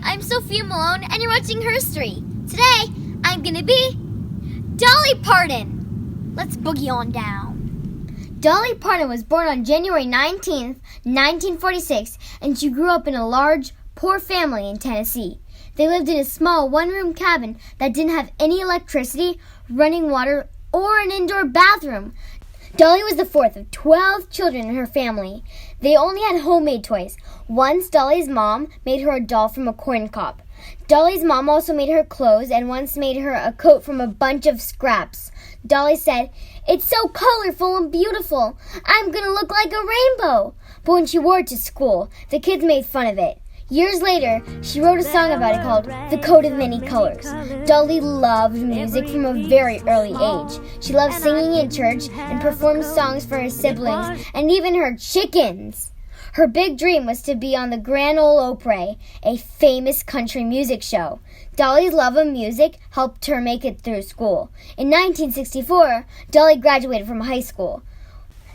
Hi, I'm Sofia Malone, and you're watching Herstory. Today, I'm gonna be Dolly Parton. Let's boogie on down. Dolly Parton was born on January 19th, 1946, and she grew up in a large, poor family in Tennessee. They lived in a small one-room cabin that didn't have any electricity, running water, or an indoor bathroom. Dolly was the fourth of 12 children in her family. They only had homemade toys. Once, Dolly's mom made her a doll from a corn cob. Dolly's mom also made her clothes and once made her a coat from a bunch of scraps. Dolly said, "It's so colorful and beautiful. I'm going to look like a rainbow." But when she wore it to school, the kids made fun of it. Years later, she wrote a song about it called "The Coat of Many Colors." Dolly loved music from a very early age. She loved singing in church and performed songs for her siblings and even her chickens. Her big dream was to be on the Grand Ole Opry, a famous country music show. Dolly's love of music helped her make it through school. In 1964, Dolly graduated from high school.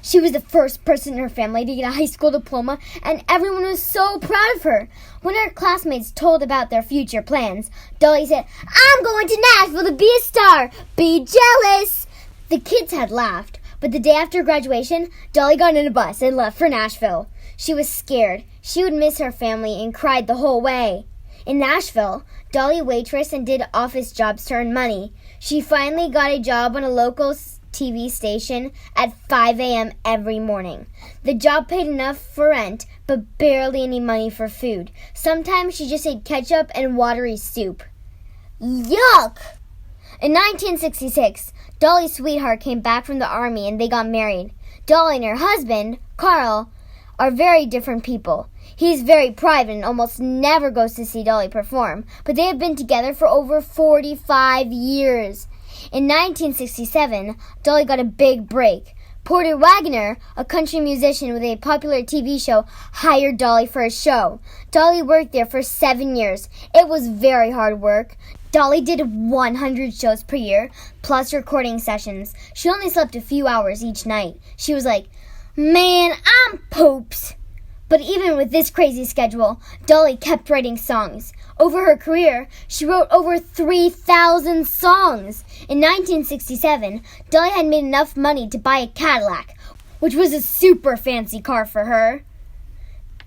She was the first person in her family to get a high school diploma, and everyone was so proud of her. When her classmates told about their future plans, Dolly said, "I'm going to Nashville to be a star. Be jealous." The kids had laughed, but the day after graduation, Dolly got in a bus and left for Nashville. She was scared. She would miss her family and cried the whole way. In Nashville, Dolly waitressed and did office jobs to earn money. She finally got a job on a local TV station at 5 a.m. every morning. The job paid enough for rent, but barely any money for food. Sometimes she just ate ketchup and watery soup. Yuck! In 1966, Dolly's sweetheart came back from the army and they got married. Dolly and her husband, Carl, are very different people. He's very private and almost never goes to see Dolly perform, but they have been together for over 45 years. In 1967, Dolly got a big break. Porter Wagoner, a country musician with a popular TV show, hired Dolly for a show. Dolly worked there for 7 years. It was very hard work. Dolly did 100 shows per year, plus recording sessions. She only slept a few hours each night. She was like, "Man, I'm poops." But even with this crazy schedule, Dolly kept writing songs. Over her career, she wrote over 3,000 songs. In 1967, Dolly had made enough money to buy a Cadillac, which was a super fancy car for her.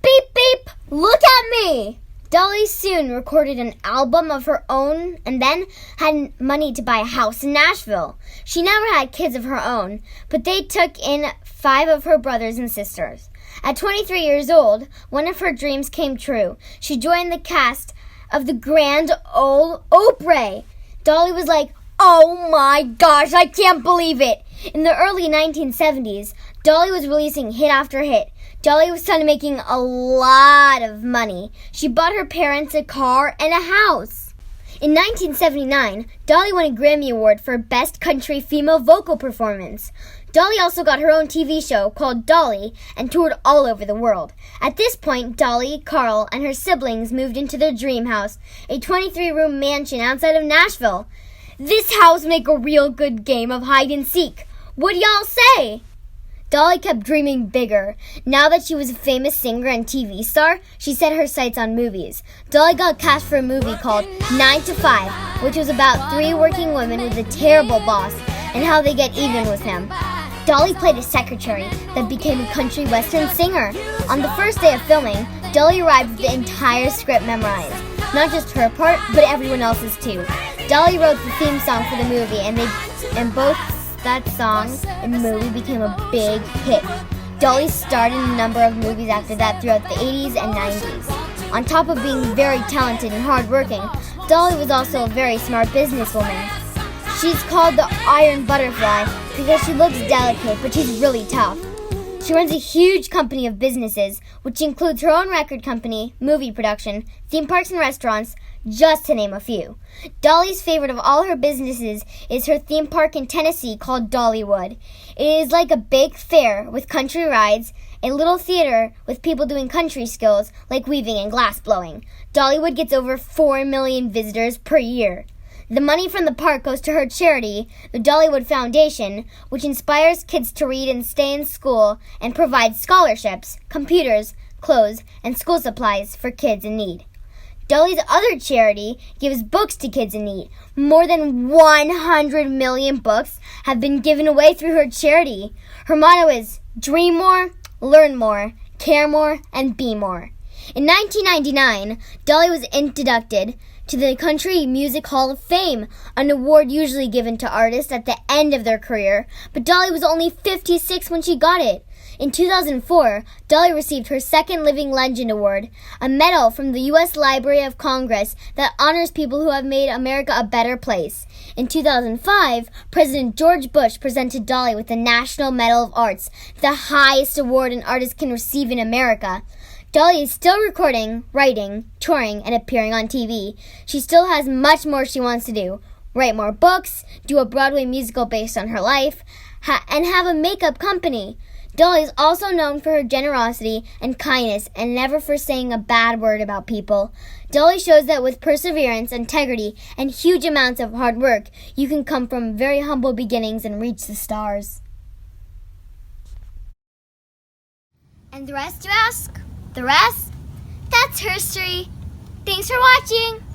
Beep, beep, look at me! Dolly soon recorded an album of her own and then had money to buy a house in Nashville. She never had kids of her own, but they took in 5 of her brothers and sisters. At 23 years old, one of her dreams came true. She joined the cast of the Grand Ole Opry. Dolly was like, "Oh my gosh, I can't believe it." In the early 1970s, Dolly was releasing hit after hit. Dolly was started making a lot of money. She bought her parents a car and a house. In 1979, Dolly won a Grammy Award for Best Country Female Vocal Performance. Dolly also got her own TV show called Dolly and toured all over the world. At this point, Dolly, Carl, and her siblings moved into their dream house, a 23-room mansion outside of Nashville. This house would make a real good game of hide and seek. What do y'all say? Dolly kept dreaming bigger. Now that she was a famous singer and TV star, she set her sights on movies. Dolly got cast for a movie called 9 to 5, which was about 3 working women with a terrible boss and how they get even with him. Dolly played a secretary that became a country western singer. On the first day of filming, Dolly arrived with the entire script memorized. Not just her part, but everyone else's too. Dolly wrote the theme song for the movie, and both that song and the movie became a big hit. Dolly starred in a number of movies after that throughout the 80s and 90s. On top of being very talented and hardworking, Dolly was also a very smart businesswoman. She's called the Iron Butterfly because she looks delicate, but she's really tough. She runs a huge company of businesses, which includes her own record company, movie production, theme parks and restaurants, just to name a few. Dolly's favorite of all her businesses is her theme park in Tennessee called Dollywood. It is like a big fair with country rides, a little theater with people doing country skills like weaving and glass blowing. Dollywood gets over 4 million visitors per year. The money from the park goes to her charity, the Dollywood Foundation, which inspires kids to read and stay in school and provides scholarships, computers, clothes, and school supplies for kids in need. Dolly's other charity gives books to kids in need. More than 100 million books have been given away through her charity. Her motto is dream more, learn more, care more, and be more. In 1999, Dolly was inducted to the Country Music Hall of Fame, an award usually given to artists at the end of their career, but Dolly was only 56 when she got it. In 2004, Dolly received her second Living Legend Award, a medal from the U.S. Library of Congress that honors people who have made America a better place. In 2005, President George Bush presented Dolly with the National Medal of Arts, the highest award an artist can receive in America. Dolly is still recording, writing, touring, and appearing on TV. She still has much more she wants to do. Write more books, do a Broadway musical based on her life, and have a makeup company. Dolly is also known for her generosity and kindness and never for saying a bad word about people. Dolly shows that with perseverance, integrity, and huge amounts of hard work, you can come from very humble beginnings and reach the stars. And the rest, you ask? The rest? That's Herstory. Thanks for watching.